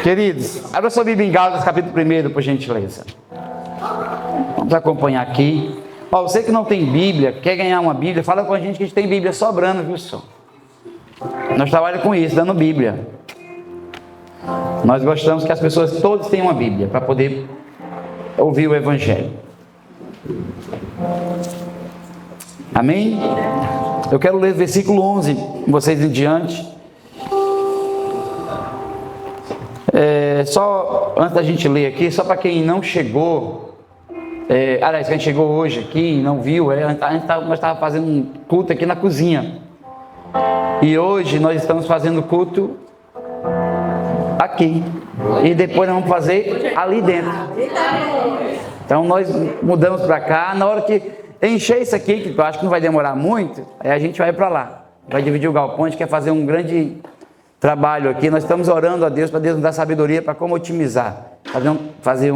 Queridos, abra sua Bíblia em Gálatas, capítulo 1, por gentileza. Vamos acompanhar aqui. Ó, você que não tem Bíblia, quer ganhar uma Bíblia, fala com a gente que a gente tem Bíblia sobrando, viu, senhor? Nós trabalhamos com isso, dando Bíblia. Nós gostamos que as pessoas todas tenham uma Bíblia, para poder ouvir o Evangelho. Amém? Eu quero ler o versículo 11, com vocês em diante. Só antes da gente ler aqui, só para quem não chegou, aliás, quem chegou hoje aqui e não viu, nós estávamos fazendo um culto aqui na cozinha. E hoje nós estamos fazendo culto aqui. E depois nós vamos fazer ali dentro. Então nós mudamos para cá. Na hora que encher isso aqui, que eu acho que não vai demorar muito, aí a gente vai para lá. Vai dividir o galpão, a gente quer fazer um grande trabalho aqui. Nós estamos orando a Deus para Deus nos dar sabedoria para como otimizar. Fazer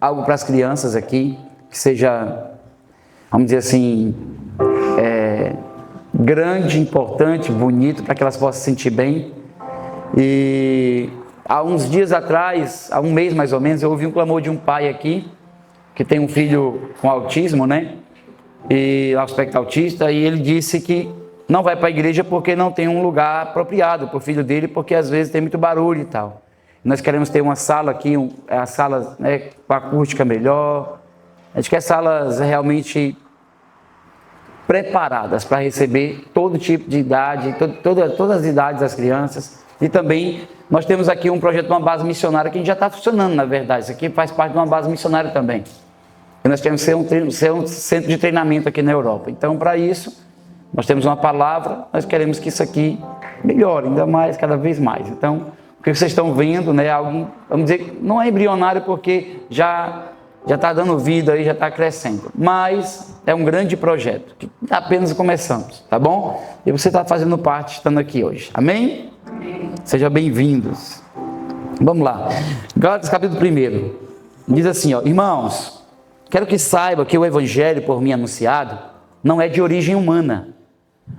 algo para as crianças aqui, que seja, vamos dizer assim, grande, importante, bonito, para que elas possam se sentir bem. E há uns dias atrás, há um mês mais ou menos, eu ouvi um clamor de um pai aqui, que tem um filho com autismo, né? E aspecto autista, e ele disse que não vai para a igreja porque não tem um lugar apropriado para o filho dele, porque às vezes tem muito barulho e tal. Nós queremos ter uma sala aqui, a sala, né, com acústica melhor. A gente quer salas realmente preparadas para receber todo tipo de idade, todas as idades das crianças. E também nós temos aqui um projeto de uma base missionária que a gente já está funcionando, na verdade. Isso aqui faz parte de uma base missionária também. E nós temos que ser um centro de treinamento aqui na Europa. Então, para isso, nós temos uma palavra, nós queremos que isso aqui melhore ainda mais, cada vez mais. Então, o que vocês estão vendo, né, algo, vamos dizer, não é embrionário porque já está dando vida aí, já está crescendo. Mas é um grande projeto, que apenas começamos, tá bom? E você está fazendo parte, estando aqui hoje. Amém? Sejam bem-vindos. Vamos lá. Gálatas capítulo 1. Diz assim, ó: irmãos, quero que saiba que o evangelho por mim anunciado não é de origem humana.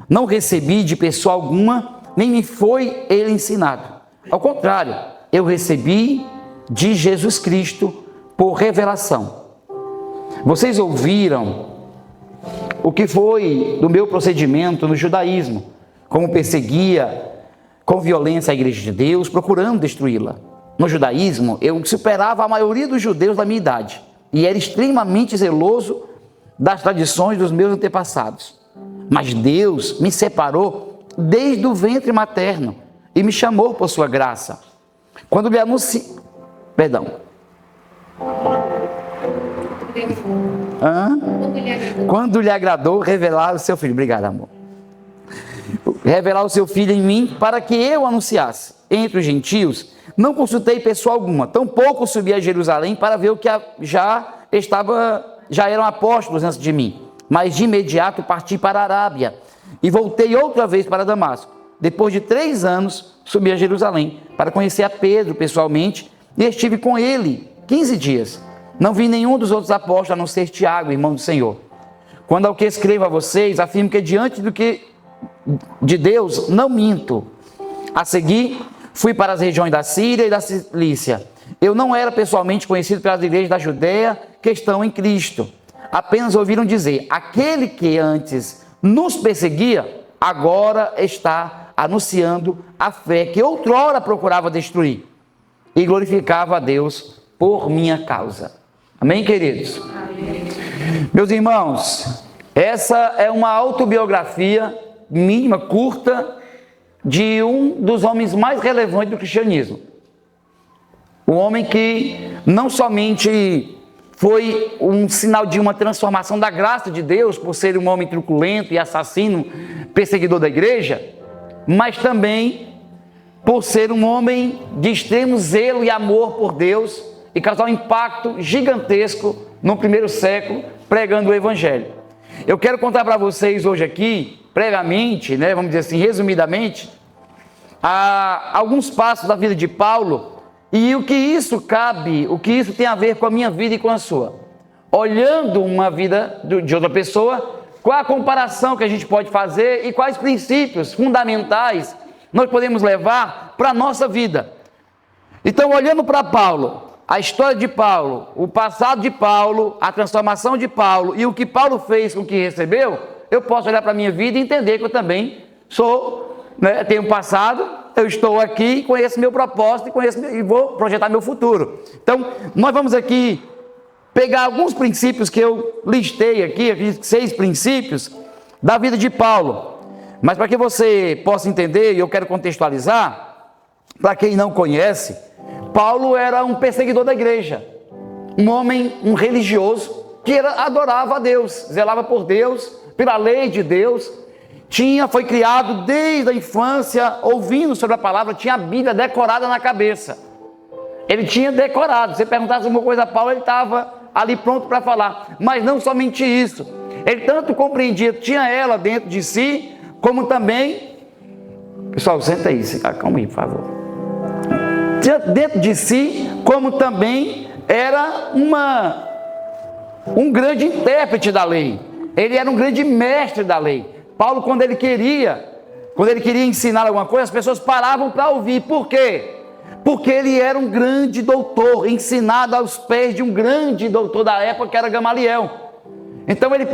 Não recebi de pessoa alguma, nem me foi ele ensinado. Ao contrário, eu recebi de Jesus Cristo por revelação. Vocês ouviram o que foi do meu procedimento no judaísmo, como perseguia com violência a igreja de Deus, procurando destruí-la. No judaísmo, eu superava a maioria dos judeus da minha idade e era extremamente zeloso das tradições dos meus antepassados. Mas Deus me separou desde o ventre materno e me chamou por sua graça. Quando lhe Quando lhe agradou revelar o seu filho. Obrigado, amor. Revelar o seu filho em mim para que eu anunciasse entre os gentios. Não consultei pessoa alguma, tampouco subi a Jerusalém para ver o que já eram apóstolos antes de mim. Mas de imediato parti para a Arábia e voltei outra vez para Damasco. Depois de 3 anos, subi a Jerusalém para conhecer a Pedro pessoalmente e estive com ele 15 dias. Não vi nenhum dos outros apóstolos a não ser Tiago, irmão do Senhor. Quando ao que escrevo a vocês, afirmo que diante de Deus não minto. A seguir, fui para as regiões da Síria e da Cilícia. Eu não era pessoalmente conhecido pelas igrejas da Judeia que estão em Cristo. Apenas ouviram dizer: aquele que antes nos perseguia, agora está anunciando a fé que outrora procurava destruir e glorificava a Deus por minha causa. Amém, queridos? Amém. Meus irmãos, essa é uma autobiografia mínima, curta, de um dos homens mais relevantes do cristianismo. Um homem que não somente foi um sinal de uma transformação da graça de Deus, por ser um homem truculento e assassino, perseguidor da igreja, mas também por ser um homem de extremo zelo e amor por Deus e causar um impacto gigantesco no primeiro século, pregando o Evangelho. Eu quero contar para vocês hoje aqui, previamente, né, vamos dizer assim, resumidamente, alguns passos da vida de Paulo e o que isso tem a ver com a minha vida e com a sua. Olhando uma vida de outra pessoa, qual a comparação que a gente pode fazer e quais princípios fundamentais nós podemos levar para a nossa vida. Então, olhando para Paulo, a história de Paulo, o passado de Paulo, a transformação de Paulo e o que Paulo fez com o que recebeu, eu posso olhar para a minha vida e entender que eu também sou, tenho um passado, eu estou aqui, conheço meu propósito e vou projetar meu futuro. Então, nós vamos aqui pegar alguns princípios que eu listei aqui 6 princípios da vida de Paulo. Mas para que você possa entender, e eu quero contextualizar, para quem não conhece, Paulo era um perseguidor da igreja, um homem, um religioso, que adorava a Deus, zelava por Deus, pela lei de Deus, foi criado desde a infância, ouvindo sobre a palavra, tinha a Bíblia decorada na cabeça. Ele tinha decorado, se você perguntasse alguma coisa a Paulo, ele estava ali pronto para falar. Mas não somente isso, ele tanto compreendia, tinha ela dentro de si, como também... Pessoal, senta aí, calma aí, por favor. Tinha dentro de si, como também era um grande intérprete da lei. Ele era um grande mestre da lei. Paulo, quando ele queria ensinar alguma coisa, as pessoas paravam para ouvir. Por quê? Porque ele era um grande doutor, ensinado aos pés de um grande doutor da época, que era Gamaliel. Então ele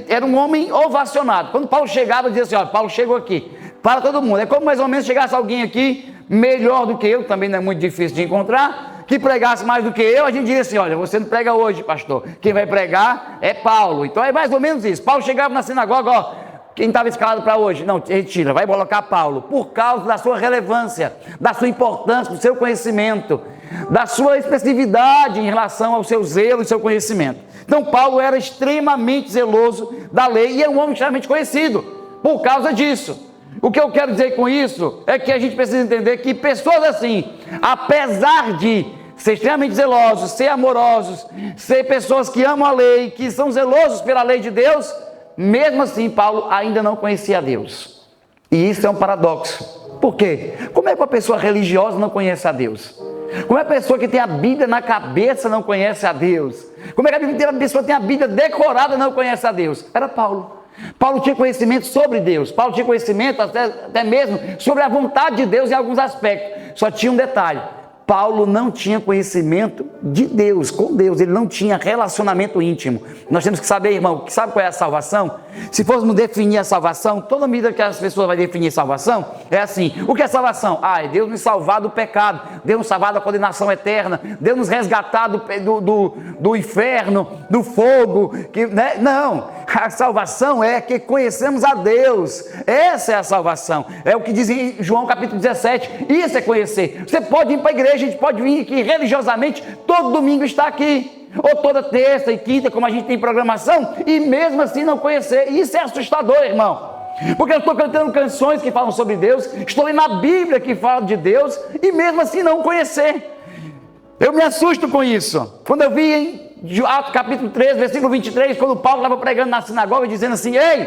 era um homem ovacionado. Quando Paulo chegava, dizia assim: olha, Paulo chegou aqui, para todo mundo. É como mais ou menos chegasse alguém aqui, melhor do que eu, também não é muito difícil de encontrar, que pregasse mais do que eu, a gente diria assim: olha, você não prega hoje, pastor, quem vai pregar é Paulo. Então é mais ou menos isso. Paulo chegava na sinagoga, ó, quem estava escalado para hoje? Não, retira, vai colocar Paulo, por causa da sua relevância, da sua importância, do seu conhecimento, da sua expressividade em relação ao seu zelo e seu conhecimento. Então Paulo era extremamente zeloso da lei e é um homem extremamente conhecido por causa disso. O que eu quero dizer com isso é que a gente precisa entender que pessoas assim, apesar de ser extremamente zelosos, ser amorosos, ser pessoas que amam a lei, que são zelosos pela lei de Deus, mesmo assim Paulo ainda não conhecia a Deus. E isso é um paradoxo. Por quê? Como é que uma pessoa religiosa não conhece a Deus? Como é que a pessoa que tem a Bíblia na cabeça não conhece a Deus? Como é que a pessoa que tem a Bíblia decorada não conhece a Deus? Era Paulo. Paulo tinha conhecimento sobre Deus, Paulo tinha conhecimento até mesmo sobre a vontade de Deus em alguns aspectos. Só tinha um detalhe: Paulo não tinha conhecimento de Deus, com Deus, ele não tinha relacionamento íntimo. Nós temos que saber, irmão, sabe qual é a salvação? Se fôssemos definir a salvação, toda medida que as pessoas vão definir salvação, é assim: o que é salvação? É Deus nos salvar do pecado, Deus nos salvar da condenação eterna, Deus nos resgatar do inferno, do fogo, Não, a salvação é que conhecemos a Deus. Essa é a salvação, é o que diz em João capítulo 17, isso é conhecer. Você pode ir para a igreja, a gente pode vir aqui religiosamente, todo domingo está aqui, ou toda terça e quinta, como a gente tem programação, e mesmo assim não conhecer. Isso é assustador, irmão, porque eu estou cantando canções que falam sobre Deus, estou lendo a Bíblia que fala de Deus, e mesmo assim não conhecer. Eu me assusto com isso. Quando eu vi em Atos capítulo 13, versículo 23, quando Paulo estava pregando na sinagoga, dizendo assim: ei,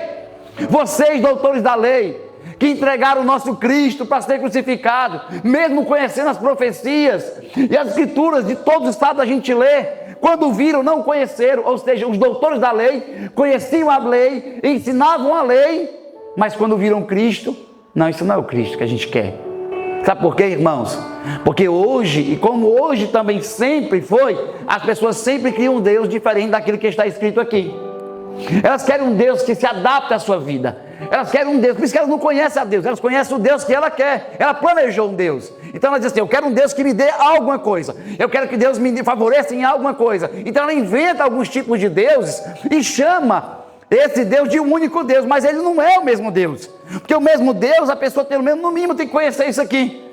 vocês doutores da lei, que entregaram o nosso Cristo para ser crucificado, mesmo conhecendo as profecias e as escrituras de todo o estado, a gente lê, quando viram não conheceram. Ou seja, os doutores da lei conheciam a lei, ensinavam a lei, mas quando viram Cristo, não, isso não é o Cristo que a gente quer. Sabe por quê, irmãos? Porque hoje, e como hoje também sempre foi, as pessoas sempre criam um Deus diferente daquilo que está escrito aqui. Elas querem um Deus que se adapte à sua vida. Elas querem um Deus, por isso que elas não conhecem a Deus, elas conhecem o Deus que ela quer. Ela planejou um Deus. Então ela diz assim: eu quero um Deus que me dê alguma coisa, eu quero que Deus me favoreça em alguma coisa. Então ela inventa alguns tipos de deuses e chama esse Deus de um único Deus, mas ele não é o mesmo Deus. Porque o mesmo Deus, a pessoa pelo menos no mínimo tem que conhecer isso aqui.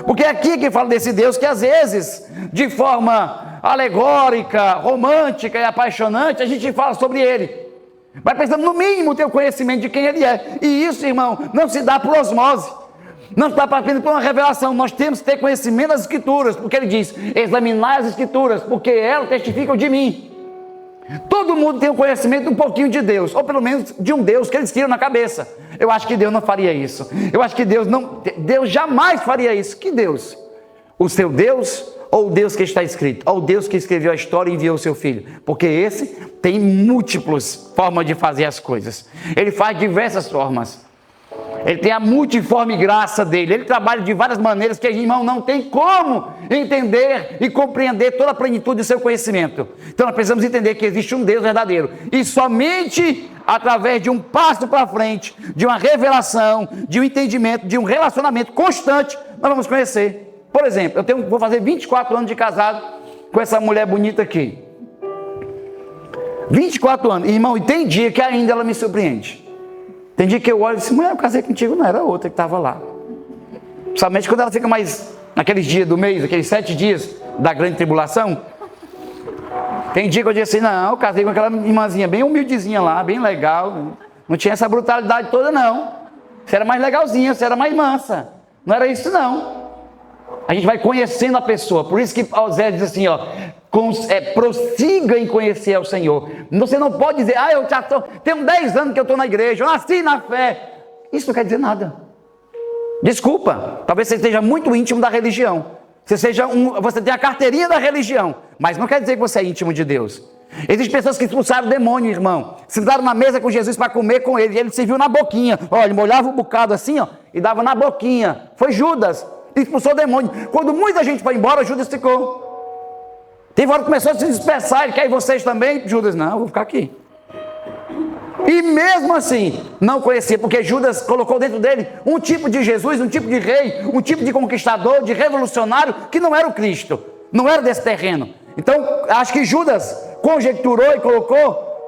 Porque é aqui que fala desse Deus que às vezes, de forma alegórica, romântica e apaixonante, a gente fala sobre ele. Mas precisamos no mínimo ter o conhecimento de quem ele é. E isso, irmão, não se dá por osmose, não se dá apenas por uma revelação. Nós temos que ter conhecimento das escrituras, porque ele diz: examinai as escrituras, porque elas testificam de mim. Todo mundo tem um conhecimento um pouquinho de Deus, ou pelo menos de um Deus que eles tiram na cabeça. Eu acho que Deus não faria isso. Eu acho que Deus jamais faria isso. Que Deus? O seu Deus, ou o Deus que está escrito? Ou o Deus que escreveu a história e enviou o seu Filho? Porque esse tem múltiplas formas de fazer as coisas. Ele faz diversas formas. Ele tem a multiforme graça dele. Ele trabalha de várias maneiras que, irmão, não tem como entender e compreender toda a plenitude do seu conhecimento. Então nós precisamos entender que existe um Deus verdadeiro. E somente através de um passo para frente, de uma revelação, de um entendimento, de um relacionamento constante, nós vamos conhecer. Por exemplo, vou fazer 24 anos de casado com essa mulher bonita aqui. 24 anos. Irmão, e tem dia que ainda ela me surpreende. Tem dia que eu olho e disse, mulher, eu casei contigo, não era outra que estava lá. Somente quando ela fica mais, naqueles dias do mês, aqueles 7 dias da grande tribulação. Tem dia que eu digo assim, não, eu casei com aquela irmãzinha bem humildezinha lá, bem legal. Não tinha essa brutalidade toda, não. Você era mais legalzinha, você era mais mansa. Não era isso, não. A gente vai conhecendo a pessoa. Por isso que Osés diz assim, ó, prossiga em conhecer ao Senhor. Você não pode dizer, eu já tenho 10 anos que eu estou na igreja, eu nasci na fé. Isso não quer dizer nada. Desculpa, talvez você esteja muito íntimo da religião. Você tem a carteirinha da religião, mas não quer dizer que você é íntimo de Deus. Existem pessoas que expulsaram o demônio, irmão. Sentaram na mesa com Jesus para comer com ele, e ele serviu na boquinha. Olha, ele molhava um bocado assim, ó, e dava na boquinha. Foi Judas, expulsou o demônio. Quando muita gente foi embora, Judas ficou. Teve hora que começou a se dispersar. Ele quer ir vocês também? Judas, não, eu vou ficar aqui. E mesmo assim, não conhecia, porque Judas colocou dentro dele um tipo de Jesus, um tipo de rei, um tipo de conquistador, de revolucionário, que não era o Cristo, não era desse terreno. Então, acho que Judas conjecturou e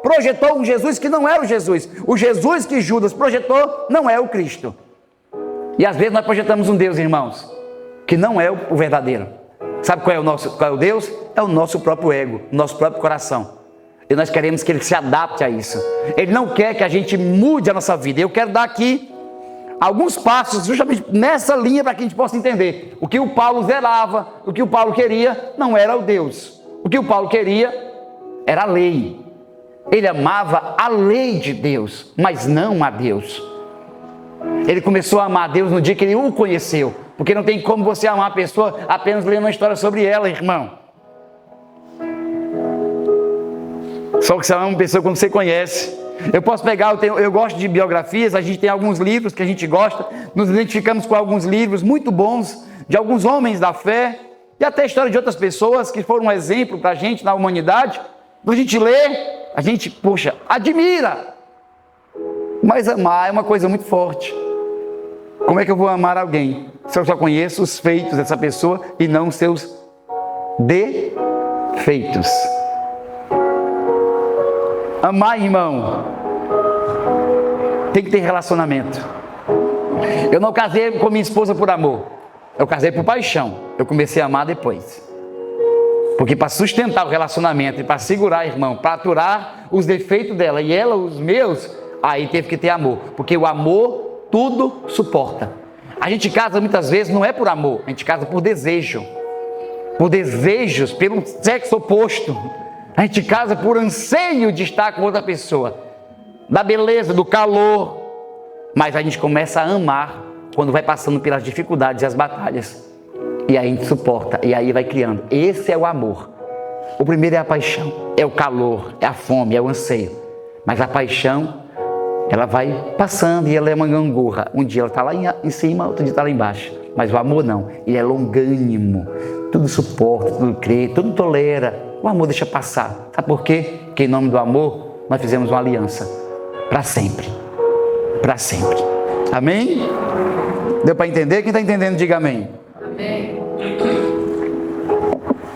projetou um Jesus que não era o Jesus. O Jesus que Judas projetou não é o Cristo. E às vezes nós projetamos um Deus, irmãos, que não é o verdadeiro. Sabe qual é o Deus? É o nosso próprio ego, nosso próprio coração. E nós queremos que Ele se adapte a isso. Ele não quer que a gente mude a nossa vida. Eu quero dar aqui alguns passos justamente nessa linha para que a gente possa entender. O que o Paulo zelava, o que o Paulo queria, não era o Deus. O que o Paulo queria era a lei. Ele amava a lei de Deus, mas não a Deus. Ele começou a amar a Deus no dia que ele o conheceu. Porque não tem como você amar a pessoa apenas lendo uma história sobre ela, irmão. Só que você ama uma pessoa quando você conhece. Eu posso pegar, eu gosto de biografias, a gente tem alguns livros que a gente gosta, nos identificamos com alguns livros muito bons, de alguns homens da fé, e até a história de outras pessoas que foram um exemplo para a gente na humanidade. Quando a gente lê, a gente, poxa, admira. Mas amar é uma coisa muito forte. Como é que eu vou amar alguém se eu só conheço os feitos dessa pessoa e não os seus defeitos? Amar, irmão, tem que ter relacionamento. Eu não casei com minha esposa por amor, eu casei por paixão. Eu comecei a amar depois. Porque para sustentar o relacionamento e para segurar, irmão, para aturar os defeitos dela e ela os meus, aí teve que ter amor. Porque o amor tudo suporta. A gente casa muitas vezes não é por amor, a gente casa por desejo. Por desejos, pelo sexo oposto. A gente casa por anseio de estar com outra pessoa, da beleza, do calor. Mas a gente começa a amar quando vai passando pelas dificuldades e as batalhas. E aí a gente suporta, e aí vai criando. Esse é o amor. O primeiro é a paixão, é o calor, é a fome, é o anseio. Mas a paixão, ela vai passando e ela é uma gangorra. Um dia ela está lá em cima, outro dia está lá embaixo. Mas o amor não, ele é longânimo. Tudo suporta, tudo crê, tudo tolera. O amor deixa passar. Sabe por quê? Porque em nome do amor, nós fizemos uma aliança. Para sempre. Para sempre. Amém? Deu para entender? Quem está entendendo, diga amém. Amém.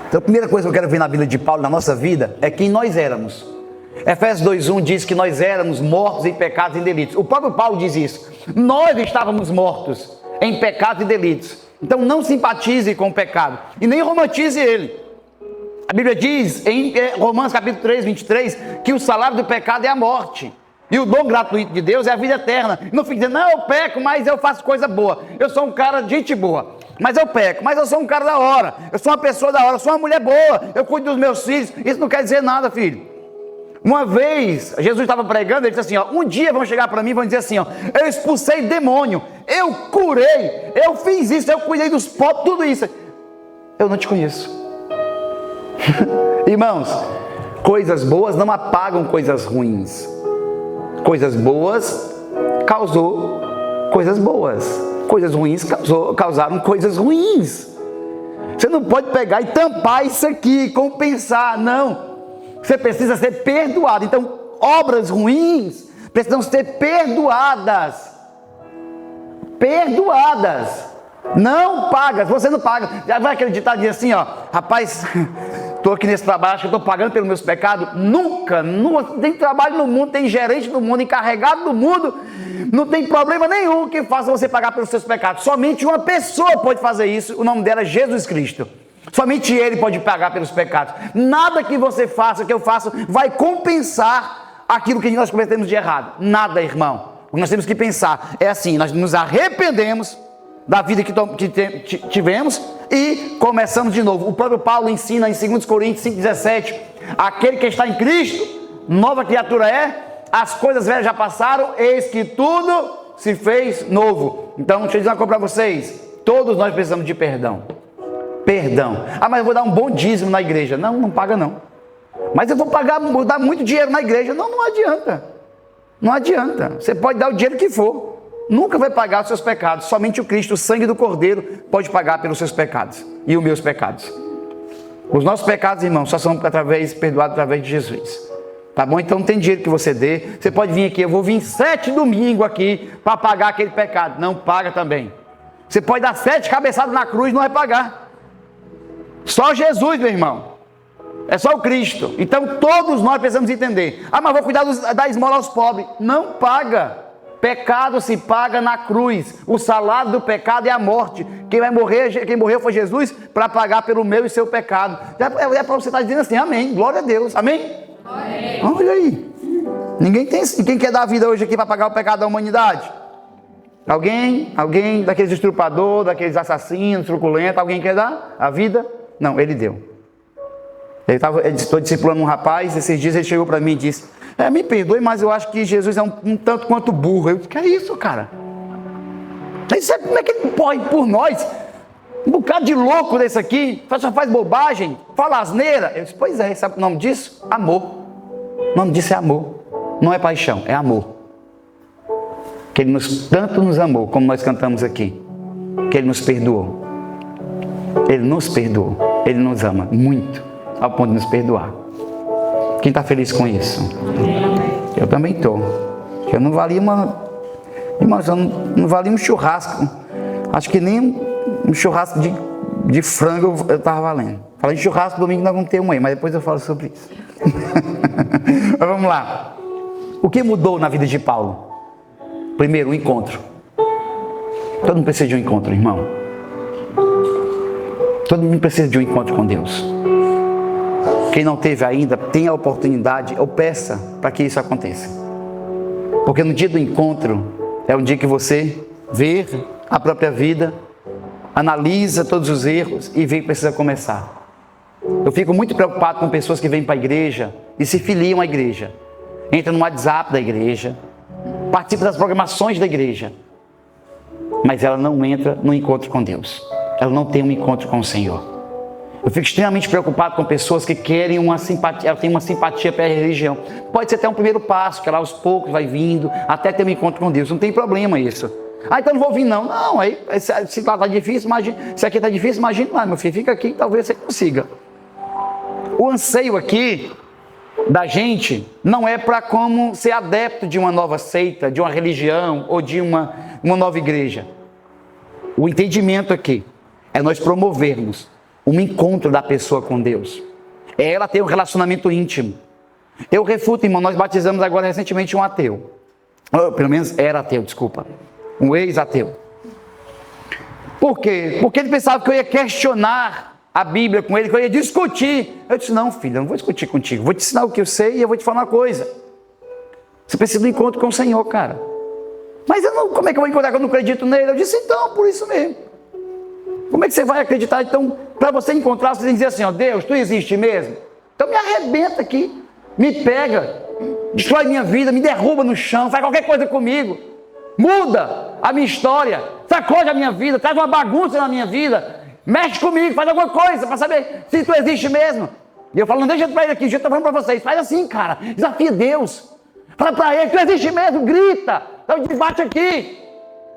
Então a primeira coisa que eu quero ver na vida de Paulo, na nossa vida, é quem nós éramos. Efésios 2:1 diz que nós éramos mortos em pecados e delitos. O próprio Paulo diz isso. Nós estávamos mortos em pecados e delitos. Então não simpatize com o pecado e nem romantize ele. A Bíblia diz em Romanos capítulo 3, 23, que o salário do pecado é a morte. E o dom gratuito de Deus é a vida eterna. Não fique dizendo, não, eu peco, mas eu faço coisa boa. Eu sou um cara de gente boa, mas eu peco. Mas eu sou um cara da hora. Eu sou uma pessoa da hora. Eu sou uma mulher boa. Eu cuido dos meus filhos. Isso não quer dizer nada, filho. Uma vez, Jesus estava pregando, ele disse assim, ó, um dia vão chegar para mim e vão dizer assim, ó, eu expulsei demônio, eu curei, eu fiz isso, eu cuidei dos pobres, tudo isso. Eu não te conheço. Irmãos, coisas boas não apagam coisas ruins. Coisas boas causou coisas boas. Coisas ruins causaram coisas ruins. Você não pode pegar e tampar isso aqui, compensar, não. Você precisa ser perdoado. Então, obras ruins precisam ser perdoadas. Perdoadas. Não pagas, você não paga. Já vai acreditar dizer assim, ó, rapaz, estou aqui nesse trabalho, acho que estou pagando pelos meus pecados. Nunca, tem trabalho no mundo, tem gerente no mundo, encarregado no mundo, não tem problema nenhum que faça você pagar pelos seus pecados. Somente uma pessoa pode fazer isso, o nome dela é Jesus Cristo. Somente Ele pode pagar pelos pecados. Nada que você faça, que eu faça, vai compensar aquilo que nós cometemos de errado. Nada, irmão. O que nós temos que pensar é assim, nós nos arrependemos da vida que tivemos e começamos de novo. O próprio Paulo ensina em 2 Coríntios 5,17, aquele que está em Cristo, nova criatura é, as coisas velhas já passaram, eis que tudo se fez novo. Então, deixa eu dizer uma coisa para vocês, todos nós precisamos de perdão. Perdão. Ah, mas eu vou dar um bom dízimo na igreja. Não, não paga não. Mas eu vou dar muito dinheiro na igreja. Não, não adianta. Não adianta. Você pode dar o dinheiro que for. Nunca vai pagar os seus pecados. Somente o Cristo, o sangue do Cordeiro, pode pagar pelos seus pecados e os meus pecados. Os nossos pecados, irmãos, só são perdoados através de Jesus. Tá bom? Então não tem dinheiro que você dê. Você pode vir aqui, eu vou vir 7 domingos aqui para pagar aquele pecado. Não paga também. Você pode dar 7 cabeçadas na cruz, não vai pagar. Só Jesus, meu irmão. É só o Cristo. Então todos nós precisamos entender. Ah, mas vou cuidar da esmola aos pobres. Não paga. Pecado se paga na cruz. O salário do pecado é a morte. Quem morreu foi Jesus para pagar pelo meu e seu pecado. É para você estar dizendo assim, amém, glória a Deus, amém? Amém. Olha aí. Quem quer dar a vida hoje aqui para pagar o pecado da humanidade? Alguém daqueles estrupadores, daqueles assassinos, truculentos, alguém quer dar a vida? Não, ele deu. Estou discipulando um rapaz, esses dias ele chegou para mim e disse, me perdoe, mas eu acho que Jesus é um tanto quanto burro. Eu disse, que é isso, cara? Como é que ele pode por nós? Um bocado de louco desse aqui, só faz bobagem, fala asneira. Eu disse, pois é, sabe o nome disso? Amor. O nome disso é amor. Não é paixão, é amor. Que Ele tanto nos amou, como nós cantamos aqui, que Ele nos perdoou. Ele nos perdoou. Ele nos ama muito, ao ponto de nos perdoar. Quem está feliz com isso? Eu também estou. Eu não valia não valia um churrasco. Acho que nem um churrasco de frango eu estava valendo. Falei de churrasco, domingo nós vamos ter um aí, mas depois eu falo sobre isso. Mas vamos lá. O que mudou na vida de Paulo? Primeiro, o encontro. Todo mundo precisa de um encontro, irmão. Todo mundo precisa de um encontro com Deus. Quem não teve ainda, tenha a oportunidade, ou peça para que isso aconteça. Porque no dia do encontro, é um dia que você vê a própria vida, analisa todos os erros e vê que precisa começar. Eu fico muito preocupado com pessoas que vêm para a igreja e se filiam à igreja. Entram no WhatsApp da igreja, participam das programações da igreja, mas ela não entra no encontro com Deus. Ela não tem um encontro com o Senhor. Eu fico extremamente preocupado com pessoas que querem uma simpatia, ela tem uma simpatia pela religião. Pode ser até um primeiro passo, que ela aos poucos vai vindo, até ter um encontro com Deus. Não tem problema isso. Então não vou vir não. Não, aí se lá está difícil, imagina. Se aqui está difícil, imagina lá, meu filho, fica aqui, talvez você consiga. O anseio aqui da gente não é para como ser adepto de uma nova seita, de uma religião ou de uma nova igreja. O entendimento aqui é nós promovermos um encontro da pessoa com Deus. É ela ter um relacionamento íntimo. Eu refuto, irmão, nós batizamos agora recentemente um ateu. Pelo menos era ateu, desculpa. Um ex-ateu. Por quê? Porque ele pensava que eu ia questionar a Bíblia com ele, que eu ia discutir. Eu disse, não, filho, eu não vou discutir contigo. Vou te ensinar o que eu sei e eu vou te falar uma coisa. Você precisa de um encontro com o Senhor, cara. Mas como é que eu vou encontrar quando eu não acredito nele? Eu disse, então, por isso mesmo. Como é que você vai acreditar? Então, para você encontrar, você tem que dizer assim, ó, Deus, tu existe mesmo? Então me arrebenta aqui, me pega, destrói minha vida, me derruba no chão, faz qualquer coisa comigo, muda a minha história, sacode a minha vida, traz uma bagunça na minha vida, mexe comigo, faz alguma coisa para saber se tu existe mesmo. E eu falo, não deixa para ele aqui, eu estou falando para vocês, faz assim, cara, desafia Deus, fala para ele, tu existe mesmo, grita, dá um debate aqui.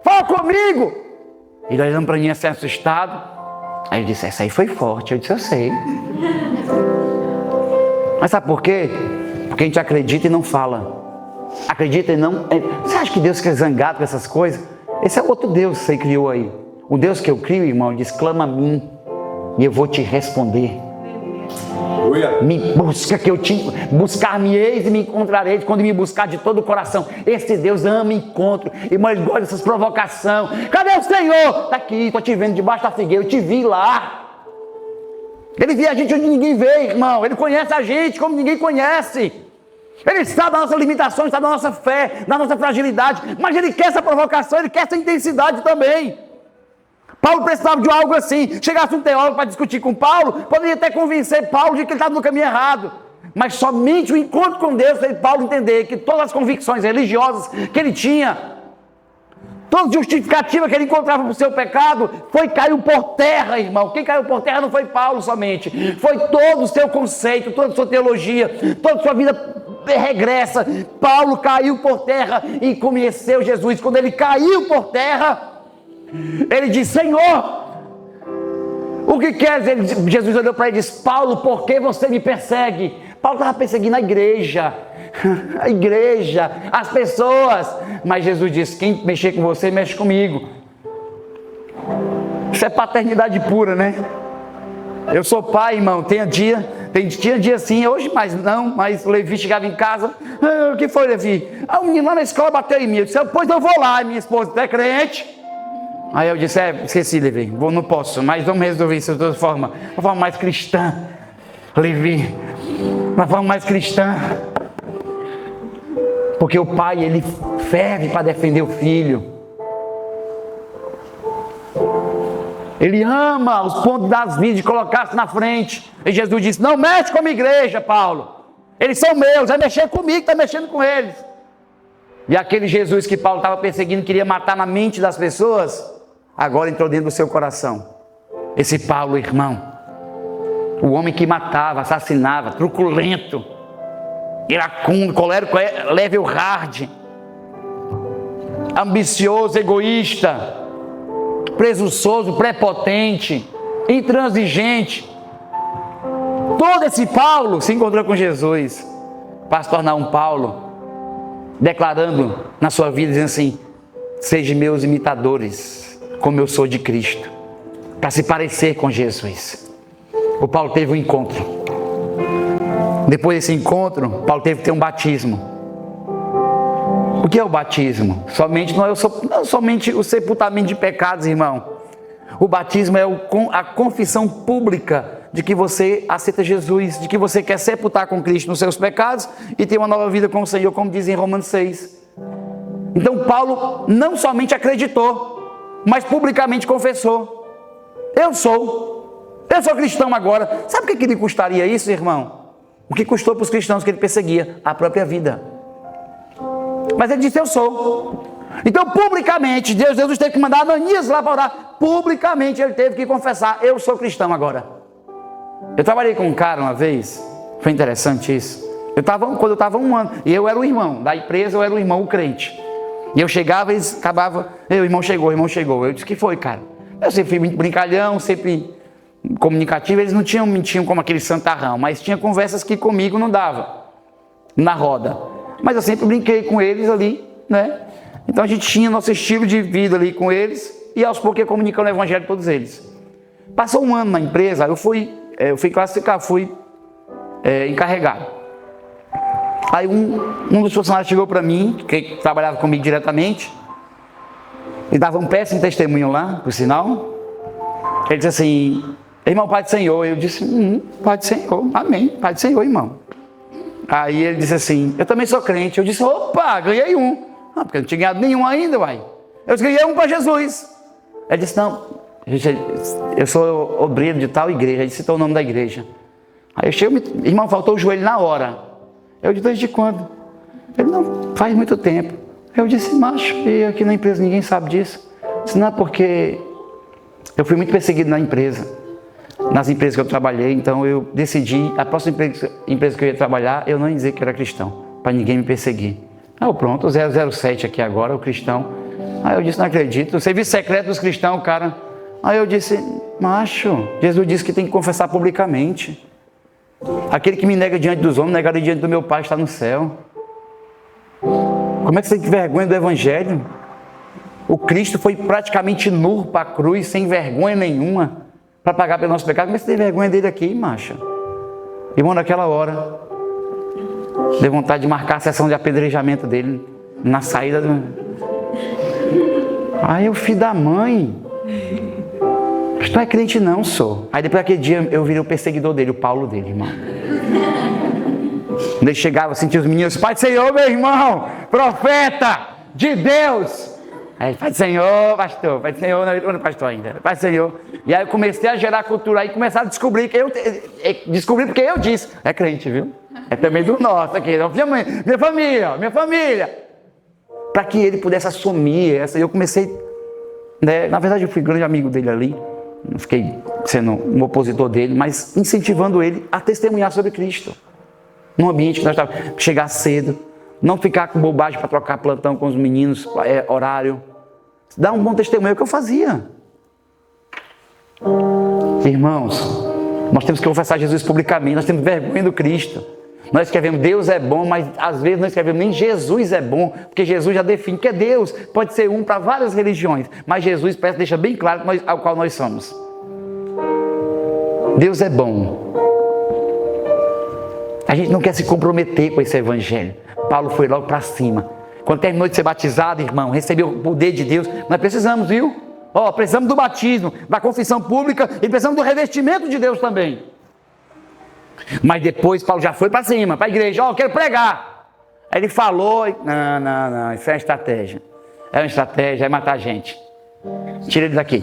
Fala comigo! Ele olhando para mim assim, assustado. Aí ele disse, essa aí foi forte. Eu disse, eu sei. Mas sabe por quê? Porque a gente acredita e não fala. Acredita e não... Você acha que Deus fica zangado com essas coisas? Esse é outro Deus que você criou aí. O Deus que eu crio, irmão, diz, clama a mim e eu vou te responder. Me busca que eu te... Buscar-me-eis e me encontrareis quando me buscar de todo o coração. Esse Deus ama encontro. Irmão, ele gosta dessas provocações. Cadê o Senhor? Está aqui, estou te vendo debaixo da figueira. Eu te vi lá. Ele vê a gente onde ninguém vê, irmão. Ele conhece a gente como ninguém conhece. Ele sabe das nossas limitações, sabe da nossa fé, da nossa fragilidade. Mas ele quer essa provocação, ele quer essa intensidade também. Paulo precisava de algo assim. Chegasse um teólogo para discutir com Paulo, poderia até convencer Paulo de que ele estava no caminho errado. Mas somente o encontro com Deus fez Paulo entender que todas as convicções religiosas que ele tinha, toda justificativa que ele encontrava para o seu pecado, caiu por terra, irmão. Quem caiu por terra não foi Paulo somente. Foi todo o seu conceito, toda a sua teologia, toda a sua vida regressa. Paulo caiu por terra e conheceu Jesus. Quando ele caiu por terra, ele disse, Senhor, o que queres? Jesus olhou para ele e disse, Paulo, por que você me persegue? Paulo estava perseguindo a igreja, as pessoas. Mas Jesus disse, quem mexer com você, mexe comigo. Isso é paternidade pura, né? Eu sou pai, irmão, tinha dia assim, hoje mais não, mas o Levi chegava em casa, o que foi, Levi? O menino lá na escola bateu em mim, eu disse, pois eu vou lá, minha esposa, tu é crente? Aí eu disse, esqueci, Levi, não posso, mas vamos resolver isso de outra forma, uma forma mais cristã, Levi, uma forma mais cristã, porque o pai, ele ferve para defender o filho, ele ama os pontos das vidas de colocar-se na frente, e Jesus disse, não mexe com a minha igreja, Paulo, eles são meus, vai mexer comigo, está mexendo com eles, e aquele Jesus que Paulo estava perseguindo, queria matar na mente das pessoas, agora entrou dentro do seu coração. Esse Paulo, irmão, o homem que matava, assassinava, truculento, iracundo, colérico, level hard, ambicioso, egoísta, presunçoso, prepotente, intransigente. Todo esse Paulo se encontrou com Jesus para se tornar um Paulo, declarando na sua vida, dizendo assim, sejam meus imitadores, como eu sou de Cristo, para se parecer com Jesus. O Paulo teve um encontro. Depois desse encontro, Paulo teve que ter um batismo. O que é o batismo? Não é somente o sepultamento de pecados, irmão. O batismo é a confissão pública de que você aceita Jesus, de que você quer sepultar com Cristo nos seus pecados e ter uma nova vida com o Senhor, como diz em Romanos 6. Então Paulo não somente acreditou, mas publicamente confessou, eu sou cristão agora. Sabe o que lhe custaria isso, irmão? O que custou para os cristãos que ele perseguia? A própria vida. Mas ele disse, eu sou. Então publicamente, Jesus teve que mandar Ananias lá para orar. Publicamente ele teve que confessar, eu sou cristão agora. Eu trabalhei com um cara uma vez, foi interessante isso. Quando eu estava 1 ano, e eu era o irmão da empresa, eu era o irmão, o crente. E eu chegava e eles acabavam, o irmão chegou. Eu disse, que foi, cara? Eu sempre fui muito brincalhão, sempre comunicativo, eles não mentiam como aquele santarrão, mas tinha conversas que comigo não dava, na roda. Mas eu sempre brinquei com eles ali, né? Então a gente tinha nosso estilo de vida ali com eles, e aos poucos ia comunicando o evangelho a todos eles. Passou 1 ano na empresa, eu fui classificar, encarregado. Aí um dos funcionários chegou para mim, que trabalhava comigo diretamente, e dava um péssimo testemunho lá, por sinal. Ele disse assim, irmão, Pai do Senhor. Eu disse, Pai do Senhor, amém, Pai do Senhor, irmão. Aí ele disse assim, eu também sou crente. Eu disse, opa, ganhei um. Porque eu não tinha ganhado nenhum ainda, uai. Eu disse, ganhei um para Jesus. Ele disse, não, eu sou obreiro de tal igreja. Ele citou o nome da igreja. Aí eu chego, irmão, faltou o joelho na hora. Eu disse, desde quando? Ele, não, faz muito tempo. Eu disse, macho, e aqui na empresa ninguém sabe disso. Eu disse, não, porque eu fui muito perseguido na empresa, nas empresas que eu trabalhei, então eu decidi, a próxima empresa que eu ia trabalhar, eu não ia dizer que era cristão, para ninguém me perseguir. Pronto, o 007 aqui agora, o cristão. Aí eu disse, não acredito. O serviço secreto dos cristãos, cara. Aí eu disse, macho, Jesus disse que tem que confessar publicamente. Aquele que me nega diante dos homens, negarei diante do meu Pai que está no céu. Como é que você tem vergonha do Evangelho? O Cristo foi praticamente nu para a cruz, sem vergonha nenhuma, para pagar pelo nosso pecado. Como é que você tem vergonha dele aqui, macho? Irmão, naquela hora, deu vontade de marcar a sessão de apedrejamento dele, na saída do... Aí eu, filho da mãe, tu não é crente não, sou. Aí depois daquele dia eu virei o perseguidor dele, o Paulo dele, irmão. Quando ele chegava, eu sentia os meninos, Pai do Senhor, meu irmão, profeta de Deus. Aí, Pai do Senhor, pastor, Pai do Senhor, não é pastor ainda, Pai do Senhor. E aí eu comecei a gerar cultura, aí começaram a descobrir que descobri porque eu disse, é crente, viu? É também do nosso aqui, minha família. Para que ele pudesse assumir essa, eu comecei, né, na verdade eu fui grande amigo dele ali, não fiquei sendo um opositor dele, mas incentivando ele a testemunhar sobre Cristo. Num ambiente que nós estávamos, chegar cedo, não ficar com bobagem para trocar plantão com os meninos, horário. Dar um bom testemunho, é o que eu fazia. Irmãos, nós temos que confessar Jesus publicamente, nós temos vergonha do Cristo. Nós escrevemos Deus é bom, mas às vezes não escrevemos nem Jesus é bom, porque Jesus já define que é Deus, pode ser um para várias religiões, mas Jesus deixa bem claro ao qual nós somos. Deus é bom. A gente não quer se comprometer com esse evangelho. Paulo foi logo para cima. Quando terminou de ser batizado, irmão, recebeu o poder de Deus. Nós precisamos, viu? Precisamos do batismo, da confissão pública e precisamos do revestimento de Deus também. Mas depois Paulo já foi para cima, para a igreja. Eu quero pregar. Aí ele falou, não, isso é uma estratégia. É uma estratégia, é matar a gente. Tira ele daqui,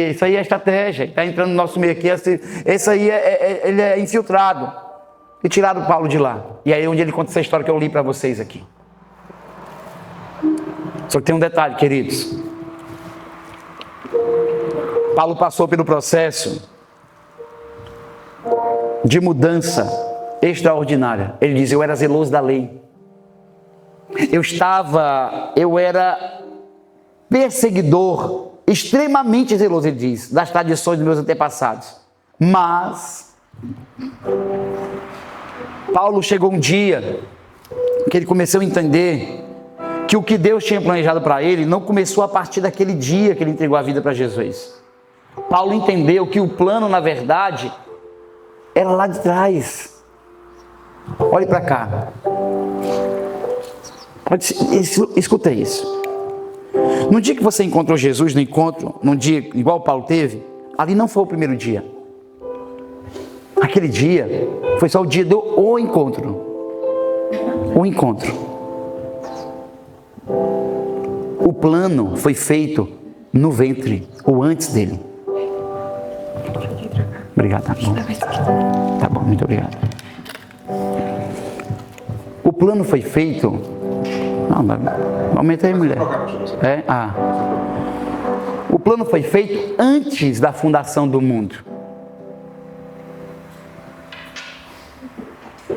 isso aí é estratégia. Ele está entrando no nosso meio aqui, esse aí ele é infiltrado. E tiraram Paulo de lá. E aí é onde ele conta essa história que eu li para vocês aqui. Só que tem um detalhe, queridos. Paulo passou pelo processo de mudança extraordinária. Ele diz, eu era zeloso da lei. Eu era perseguidor, extremamente zeloso, ele diz, das tradições dos meus antepassados. Mas Paulo chegou um dia que ele começou a entender que o que Deus tinha planejado para ele não começou a partir daquele dia que ele entregou a vida para Jesus. Paulo entendeu que o plano, na verdade, era lá de trás. Olhe para cá. Escuta isso. No dia que você encontrou Jesus no encontro, num dia igual Paulo teve, ali não foi o primeiro dia. Aquele dia foi só o dia do encontro. O encontro. O plano foi feito no ventre, ou antes dele. Obrigado, tá bom. Tá bom, muito obrigado. O plano foi feito... Não, aumenta aí, mulher. O plano foi feito antes da fundação do mundo.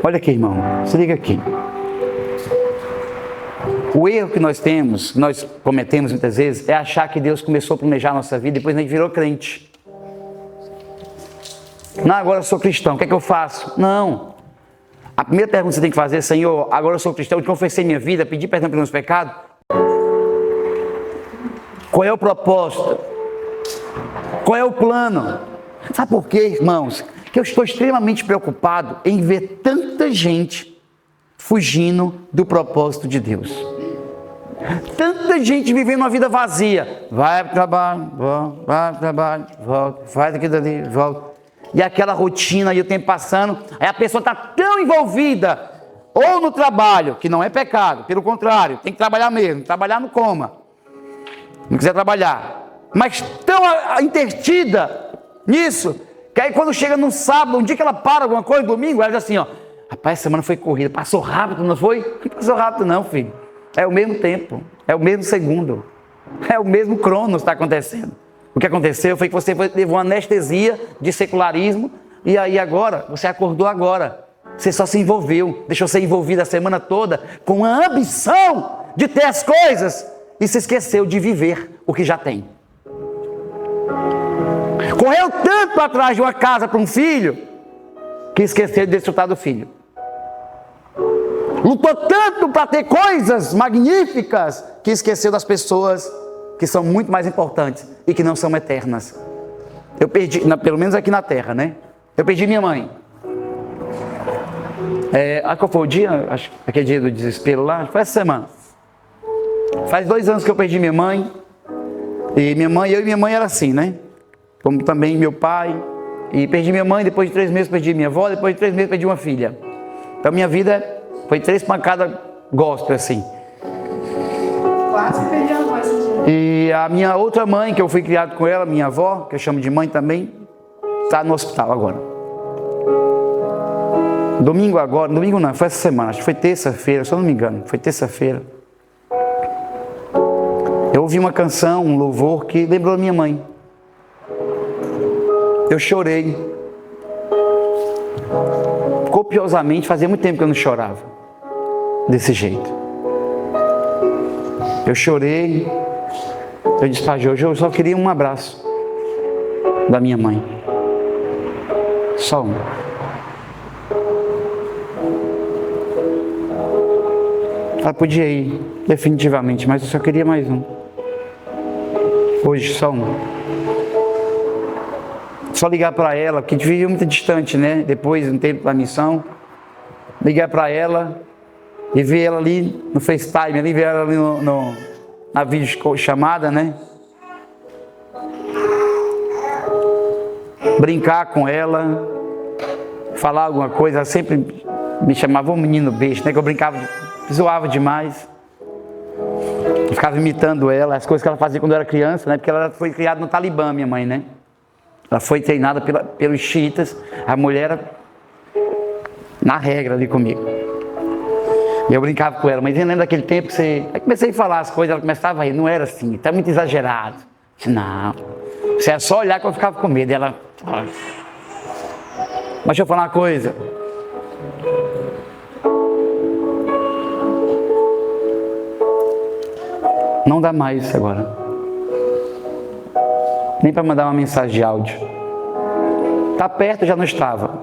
Olha aqui, irmão, se liga aqui. O erro que nós cometemos muitas vezes, é achar que Deus começou a planejar a nossa vida e depois a gente virou crente. Não, agora eu sou cristão, o que é que eu faço? Não. A primeira pergunta que você tem que fazer é, Senhor, agora eu sou cristão, eu confessei minha vida, pedi perdão pelos meus pecados. Qual é o propósito? Qual é o plano? Sabe por quê, irmãos? Que eu estou extremamente preocupado em ver tanta gente fugindo do propósito de Deus. Tanta gente vivendo uma vida vazia. Vai para o trabalho, volta, vai para o trabalho, volta, faz aquilo dali, volta. E aquela rotina e o tempo passando, aí a pessoa está tão envolvida, ou no trabalho, que não é pecado, pelo contrário, tem que trabalhar mesmo, trabalhar no coma. Não quiser trabalhar. Mas tão intertida nisso, que aí quando chega num sábado, um dia que ela para alguma coisa, domingo, ela diz assim, rapaz, a semana foi corrida, passou rápido, não foi? Não passou rápido não, filho. É o mesmo tempo, é o mesmo segundo, é o mesmo cronos que está acontecendo. O que aconteceu foi que você levou uma anestesia de secularismo e aí agora, você acordou agora. Você só se envolveu, deixou ser envolvido a semana toda com a ambição de ter as coisas e se esqueceu de viver o que já tem. Correu tanto atrás de uma casa para um filho, que esqueceu de desfrutar do filho. Lutou tanto para ter coisas magníficas, que esqueceu das pessoas que são muito mais importantes e que não são eternas. Eu perdi, pelo menos aqui na terra, né? Eu perdi minha mãe. Qual foi o dia? Acho que aquele dia do desespero lá, foi essa semana. Faz 2 anos que eu perdi minha mãe. E eu e minha mãe era assim, né? Como também meu pai. E perdi minha mãe, depois de 3 meses perdi minha avó, depois de 3 meses perdi uma filha. Então minha vida foi 3 pancadas gospel, assim. Quase perdi a voz. E a minha outra mãe, que eu fui criado com ela, minha avó, que eu chamo de mãe também, está no hospital agora. Domingo não, foi essa semana, acho que foi terça-feira, se eu não me engano, foi terça-feira. Eu ouvi uma canção, um louvor que lembrou a minha mãe. Eu chorei. Copiosamente, fazia muito tempo que eu não chorava desse jeito. Eu chorei. Eu disse para Jojo, eu só queria um abraço da minha mãe. Só um. Ela podia ir, definitivamente, mas eu só queria mais um. Hoje, só um. Só ligar para ela, porque a gente vivia muito distante, né? Depois, no tempo da missão, ligar para ela e ver ela ali no FaceTime, ver ela ali na videochamada, né? Brincar com ela, falar alguma coisa. Ela sempre me chamava um menino besta, né? Que eu brincava, zoava demais. Eu ficava imitando ela, as coisas que ela fazia quando eu era criança, né? Porque ela foi criada no Talibã, minha mãe, né? Ela foi treinada pelos xiitas, a mulher era na regra ali comigo. E eu brincava com ela, mas eu lembro daquele tempo que você... Aí comecei a falar as coisas, ela começava a rir, não era assim, tá muito exagerado. Eu disse, não, você é só olhar que eu ficava com medo. E ela... Mas deixa eu falar uma coisa. Não dá mais agora. Nem para mandar uma mensagem de áudio. Está perto, já não estava.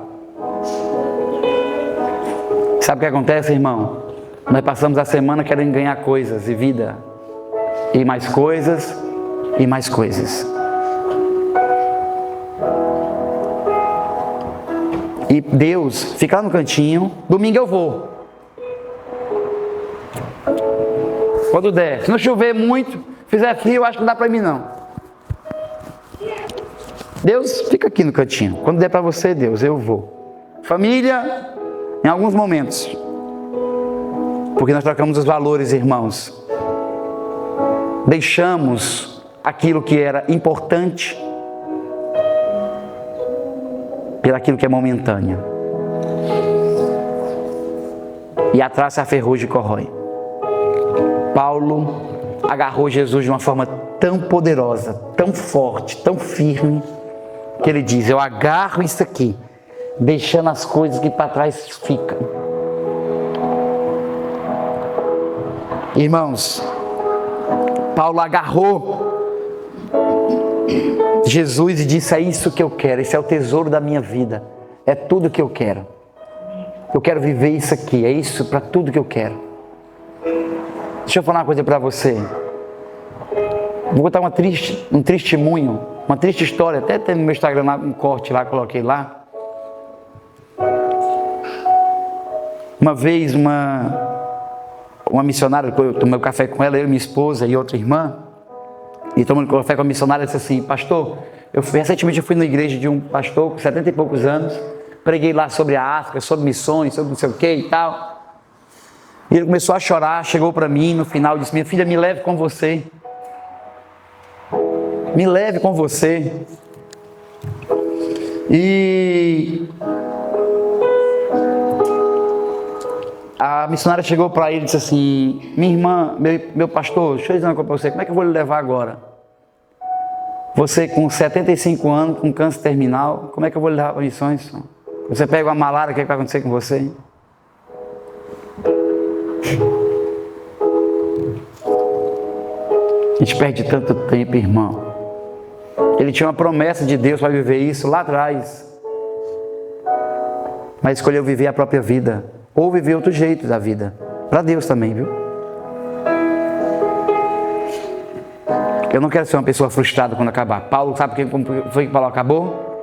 Sabe o que acontece, irmão? Nós passamos a semana querendo ganhar coisas e vida. E mais coisas, e mais coisas. E Deus fica lá no cantinho, domingo eu vou. Quando der. Se não chover muito, fizer frio, eu acho que não dá para mim não. Deus fica aqui no cantinho. Quando der para você, Deus, eu vou. Família, em alguns momentos. Porque nós trocamos os valores, irmãos. Deixamos aquilo que era importante por aquilo que é momentâneo. E a traça a ferrugem corrói. Paulo agarrou Jesus de uma forma tão poderosa, tão forte, tão firme, que ele diz, eu agarro isso aqui, deixando as coisas que para trás ficam. Irmãos, Paulo agarrou Jesus e disse, é isso que eu quero, esse é o tesouro da minha vida, é tudo que eu quero viver isso aqui, é isso para tudo que eu quero. Deixa eu falar uma coisa para você. Vou contar um testemunho, uma triste história. Até tem no meu Instagram lá, um corte lá, coloquei lá. Uma vez, uma missionária, eu tomei café com ela, eu, minha esposa e outra irmã, e tomando café com a missionária, disse assim, pastor, recentemente eu fui na igreja de um pastor com 70 e poucos anos, preguei lá sobre a África, sobre missões, sobre não sei o que e tal. E ele começou a chorar, chegou para mim no final, disse, minha filha, me leve com você. Me leve com você. E a missionária chegou para ele e disse assim, minha irmã, meu pastor, deixa eu dizer uma coisa para você, como é que eu vou lhe levar agora? Você com 75 anos, com câncer terminal, como é que eu vou lhe levar para missões? Você pega uma malária, o que vai acontecer com você? A gente perde tanto tempo, irmão. Ele tinha uma promessa de Deus para viver isso lá atrás, mas escolheu viver a própria vida, ou viver outro jeito da vida, para Deus também, viu? Eu não quero ser uma pessoa frustrada quando acabar. Paulo, sabe como foi que Paulo acabou?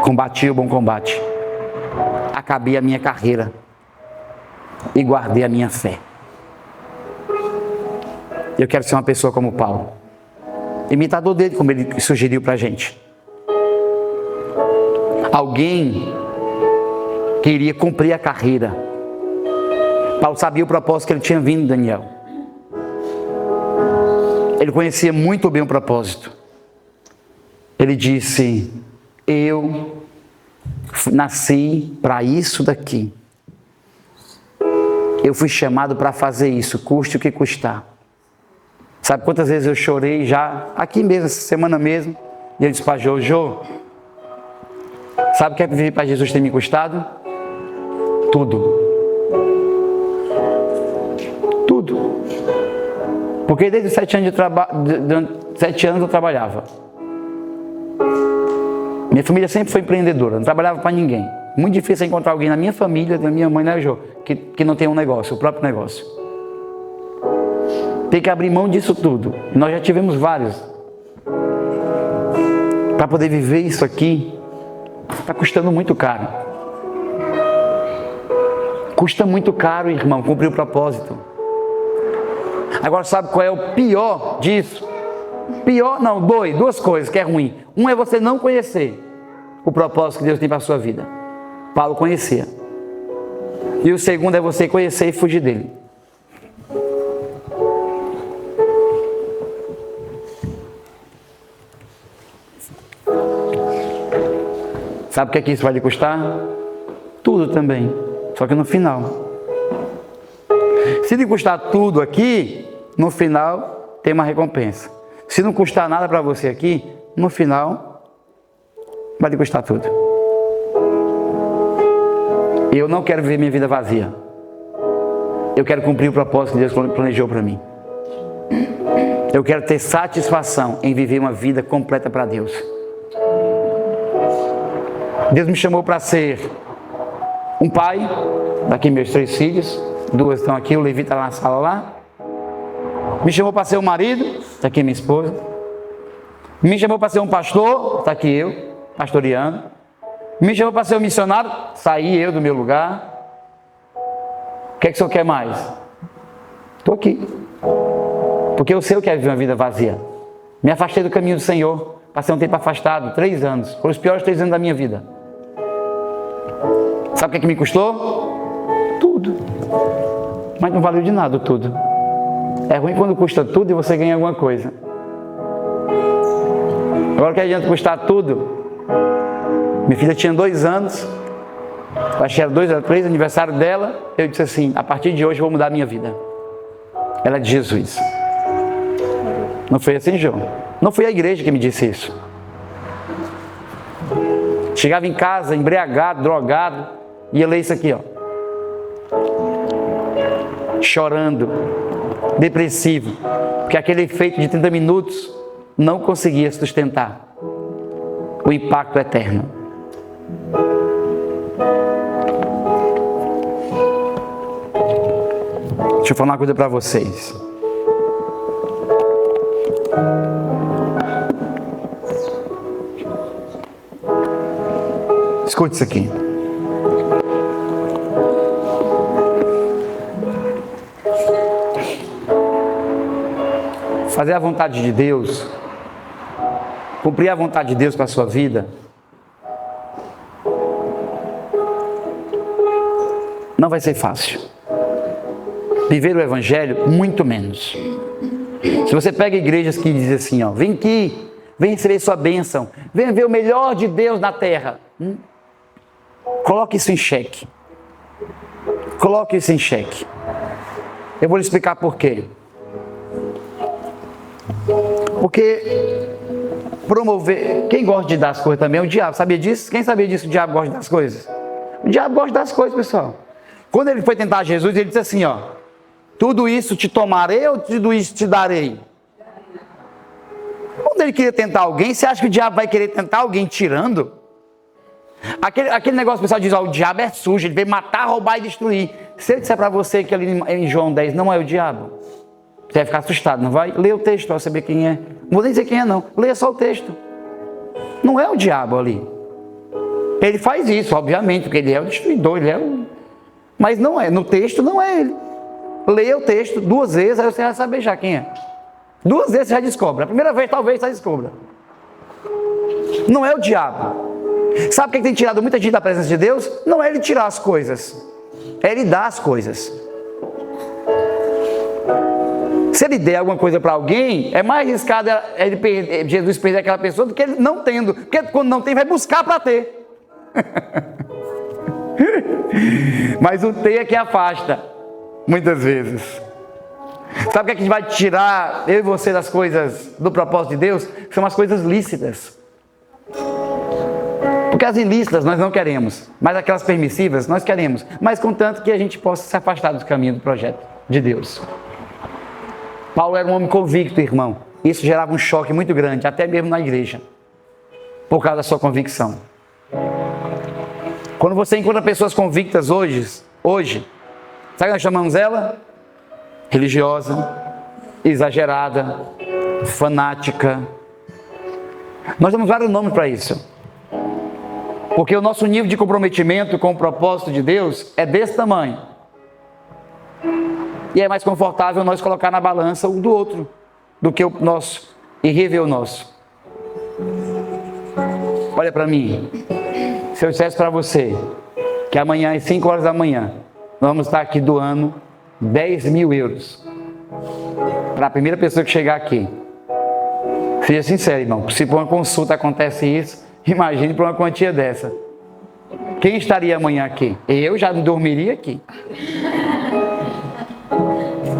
Combati o bom combate, acabei a minha carreira e guardei a minha fé. Eu quero ser uma pessoa como Paulo, imitador dele, como ele sugeriu para a gente. Alguém que iria cumprir a carreira. Paulo sabia o propósito que ele tinha vindo, Daniel. Ele conhecia muito bem o propósito. Ele disse: eu nasci para isso daqui. Eu fui chamado para fazer isso, custe o que custar. Sabe quantas vezes eu chorei já, aqui mesmo, essa semana mesmo, e eu disse para Jô, sabe o que é viver para Jesus ter me custado? Tudo. Tudo. Porque desde os 7 anos eu trabalhava. Minha família sempre foi empreendedora, não trabalhava para ninguém. Muito difícil encontrar alguém na minha família, da minha mãe, né, Jô, que não tem um negócio, o próprio negócio. Tem que abrir mão disso tudo. E nós já tivemos vários. Para poder viver isso aqui, está custando muito caro. Custa muito caro, irmão, cumprir o propósito. Agora, sabe qual é o pior disso? Pior, não, duas coisas que é ruim. Um é você não conhecer o propósito que Deus tem para a sua vida. Paulo conhecia. E o segundo é você conhecer e fugir dele. Sabe o que é que isso vai lhe custar? Tudo também, só que no final. Se lhe custar tudo aqui, no final tem uma recompensa. Se não custar nada para você aqui, no final vai lhe custar tudo. Eu não quero viver minha vida vazia. Eu quero cumprir o propósito que Deus planejou para mim. Eu quero ter satisfação em viver uma vida completa para Deus. Deus me chamou para ser um pai, daqui meus 3 filhos, 2 estão aqui, o Levi está na sala lá. Me chamou para ser um marido, está aqui minha esposa. Me chamou para ser um pastor, está aqui eu, pastoreando. Me chamou para ser um missionário, saí eu do meu lugar. O que é que o senhor quer mais? Estou aqui. Porque eu sei o que é viver uma vida vazia. Me afastei do caminho do Senhor, passei um tempo afastado, 3 anos, foram os piores 3 anos da minha vida. Sabe o que me custou? Tudo. Mas não valeu de nada tudo. É ruim quando custa tudo e você ganha alguma coisa. Agora que adianta custar tudo? Minha filha tinha 2 anos, acho que era 2 ou 3, aniversário dela. Eu disse assim: a partir de hoje eu vou mudar a minha vida. Ela é de Jesus. Não foi assim, João? Não foi a igreja que me disse isso. Chegava em casa embriagado, drogado, ia ler isso aqui, ó. Chorando, depressivo, porque aquele efeito de 30 minutos não conseguia sustentar o impacto eterno. Deixa eu falar uma coisa para vocês. Escute isso aqui. Fazer a vontade de Deus, cumprir a vontade de Deus para a sua vida, não vai ser fácil. Viver o Evangelho, muito menos. Se você pega igrejas que dizem assim, ó, vem aqui, vem receber sua bênção, vem ver o melhor de Deus na terra. Coloque isso em xeque. Coloque isso em xeque. Eu vou lhe explicar por quê. Porque promover, quem gosta de dar as coisas também é o diabo, sabia disso? Quem sabia disso? O diabo gosta das coisas. O diabo gosta das coisas, pessoal. Quando ele foi tentar Jesus, ele disse assim, ó: Tudo isso te tomarei ou tudo isso te darei? Quando ele queria tentar alguém, você acha que o diabo vai querer tentar alguém tirando? Aquele negócio que o pessoal diz, o diabo é sujo, ele veio matar, roubar e destruir. Se ele disser para você que ali em João 10 não é o diabo, você vai ficar assustado, não vai? Lê o texto para saber quem é. Não vou nem dizer quem é não, leia só o texto. Não é o diabo ali. Ele faz isso, obviamente, porque ele é o destruidor, mas não é, no texto não é ele. Leia o texto 2 vezes, aí você vai saber já quem é. 2 vezes você já descobre. A primeira vez talvez você descubra. Não é o diabo. Sabe o que tem tirado muita gente da presença de Deus? Não é ele tirar as coisas, é ele dar as coisas. Se ele der alguma coisa para alguém, é mais arriscado Jesus perder aquela pessoa do que ele não tendo. Porque quando não tem, vai buscar para ter. Mas o ter é que afasta, muitas vezes. Sabe o que vai tirar eu e você das coisas do propósito de Deus? São as coisas lícitas. Porque as ilícitas nós não queremos, mas aquelas permissivas nós queremos, mas contanto que a gente possa se afastar do caminho do projeto de Deus. Paulo era um homem convicto, irmão. Isso gerava um choque muito grande, até mesmo na igreja, por causa da sua convicção. Quando você encontra pessoas convictas hoje, sabe o que nós chamamos ela? Religiosa, exagerada, fanática. Nós temos vários nomes para isso. Porque o nosso nível de comprometimento com o propósito de Deus é desse tamanho. E é mais confortável nós colocar na balança o do outro, do que o nosso, e rever o nosso. Olha para mim. Se eu dissesse para você que amanhã, às 5 horas da manhã, nós vamos estar aqui doando 10 mil euros para a primeira pessoa que chegar aqui. Seja sincero, irmão. Se por uma consulta acontece isso, imagine por uma quantia dessa. Quem estaria amanhã aqui? Eu já dormiria aqui.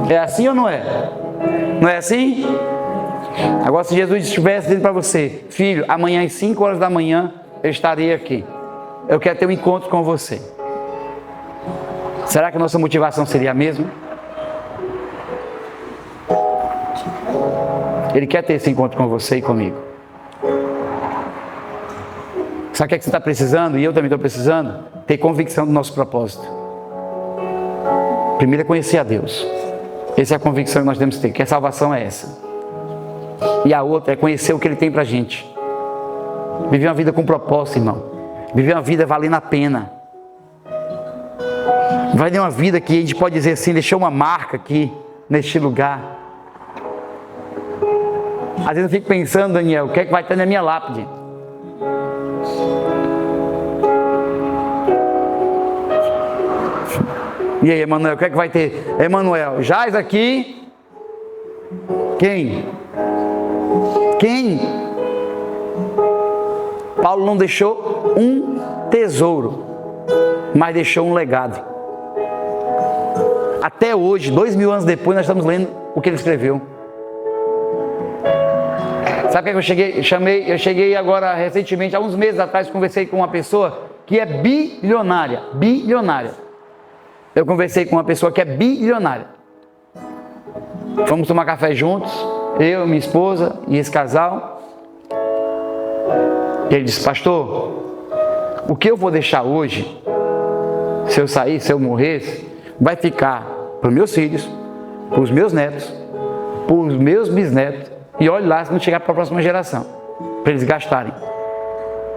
É assim ou não é? Não é assim? Agora, se Jesus estivesse dizendo para você, filho, amanhã às 5 horas da manhã eu estarei aqui. Eu quero ter um encontro com você. Será que a nossa motivação seria a mesma? Ele quer ter esse encontro com você e comigo. Sabe o que você está precisando? E eu também estou precisando? Ter convicção do nosso propósito. Primeiro é conhecer a Deus. Essa é a convicção que nós temos que ter, que a salvação é essa. E a outra é conhecer o que Ele tem pra gente. Viver uma vida com propósito, irmão. Viver uma vida valendo a pena. Vai ter uma vida que a gente pode dizer assim, deixou uma marca aqui, neste lugar. Às vezes eu fico pensando, Daniel, o que é que vai ter na minha lápide? E aí, Emanuel, o que é que vai ter? Emanuel, jaz aqui. Quem? Paulo não deixou um tesouro, mas deixou um legado. Até hoje, 2000 anos depois, nós estamos lendo o que ele escreveu. Sabe o que eu cheguei agora recentemente, há uns meses atrás, conversei com uma pessoa que é bilionária. Eu conversei com uma pessoa que é bilionária. Fomos tomar café juntos, eu, minha esposa e esse casal. E ele disse, pastor, o que eu vou deixar hoje, se eu sair, se eu morrer, vai ficar para os meus filhos, para os meus netos, para os meus bisnetos, e olhe lá se não chegar para a próxima geração, para eles gastarem.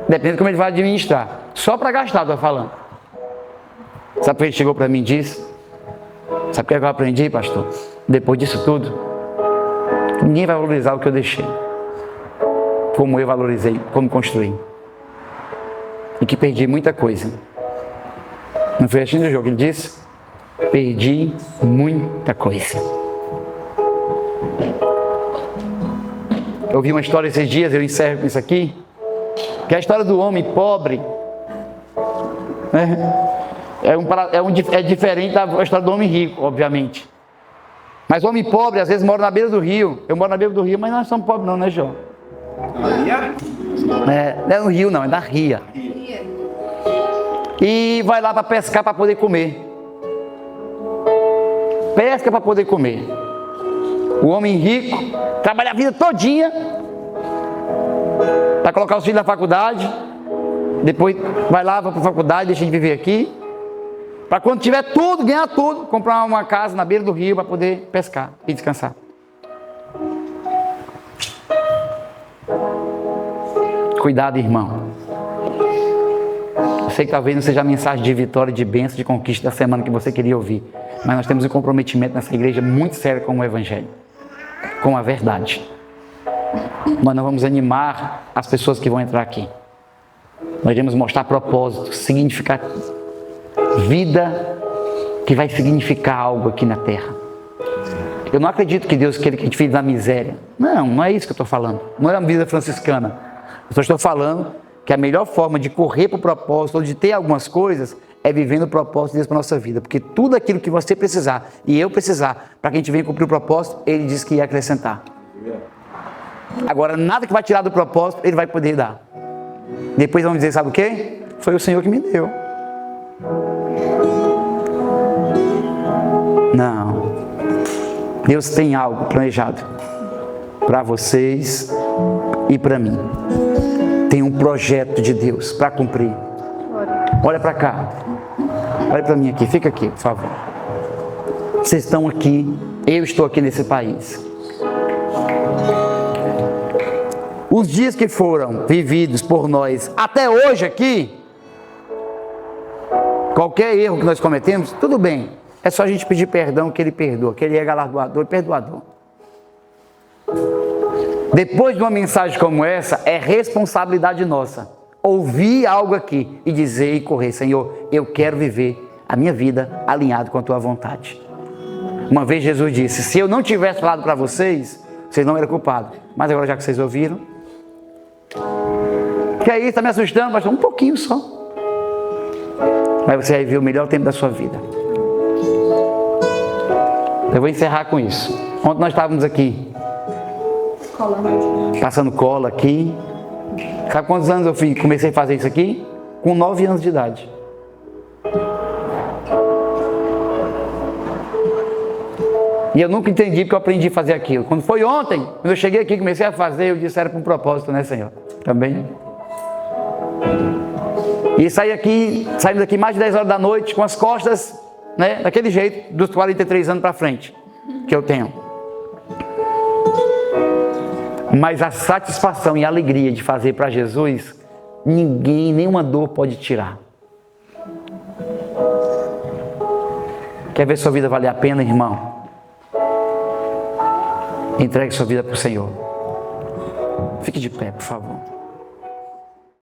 Depende de como ele vai administrar. Só para gastar, estou falando. Sabe o que ele chegou para mim e disse? Sabe o que eu aprendi, pastor? Depois disso tudo, ninguém vai valorizar o que eu deixei, como eu valorizei, como construí. E que perdi muita coisa. Não foi assim do jogo, ele disse? Perdi muita coisa. Eu ouvi uma história esses dias, eu encerro com isso aqui, que é a história do homem pobre, né? É diferente da história do homem rico, obviamente. Mas o homem pobre, às vezes, mora na beira do rio. Eu moro na beira do rio, mas nós somos pobres não, né, João? Não é no rio não, é na ria. E vai lá para pescar para poder comer. pesca para poder comer. O homem rico trabalha a vida todinha para colocar os filhos na faculdade, depois vai lá, vai para a faculdade, deixa de viver aqui, para quando tiver tudo, ganhar tudo, comprar uma casa na beira do rio para poder pescar e descansar. Cuidado, irmão. Eu sei que talvez não seja a mensagem de vitória, de bênção, de conquista da semana que você queria ouvir, mas nós temos um comprometimento nessa igreja muito sério com o Evangelho, com a verdade. Nós não vamos animar as pessoas que vão entrar aqui. Nós iremos mostrar propósito, significado, vida que vai significar algo aqui na terra. Eu não acredito que Deus queira que a gente viva na miséria. Não é isso que eu estou falando. Não é uma vida franciscana. Eu só estou falando que a melhor forma de correr para o propósito, ou de ter algumas coisas, é vivendo o propósito de Deus para a nossa vida. Porque tudo aquilo que você precisar, e eu precisar, para que a gente venha cumprir o propósito, Ele disse que ia acrescentar. Agora, nada que vai tirar do propósito, Ele vai poder dar. Depois vamos dizer, sabe o quê? Foi o Senhor que me deu. Não. Deus tem algo planejado para vocês e para mim. Tem um projeto de Deus para cumprir. Olha para cá. Olha para mim aqui. Fica aqui, por favor. Vocês estão aqui. Eu estou aqui nesse país. Os dias que foram vividos por nós até hoje aqui, qualquer erro que nós cometemos, tudo bem. É só a gente pedir perdão que Ele perdoa, que Ele é galardoador e perdoador. Depois de uma mensagem como essa, é responsabilidade nossa ouvir algo aqui e dizer e correr: Senhor, eu quero viver a minha vida alinhado com a Tua vontade. Uma vez Jesus disse: se eu não tivesse falado para vocês, vocês não eram culpados. Mas agora, já que vocês ouviram, que aí está me assustando, pastor? Um pouquinho só. Mas você vai ver o melhor tempo da sua vida. Eu vou encerrar com isso. Ontem nós estávamos aqui passando cola aqui. Sabe quantos anos eu comecei a fazer isso aqui? Com 9 anos de idade. E eu nunca entendi porque eu aprendi a fazer aquilo. Quando foi ontem, quando eu cheguei aqui, comecei a fazer, eu disse: era para um propósito, né, Senhor? Também. E saímos daqui mais de 10 horas da noite, com as costas, né, daquele jeito, dos 43 anos para frente, que eu tenho. Mas a satisfação e a alegria de fazer para Jesus, ninguém, nenhuma dor pode tirar. Quer ver sua vida valer a pena, irmão? Entregue sua vida para o Senhor. Fique de pé, por favor.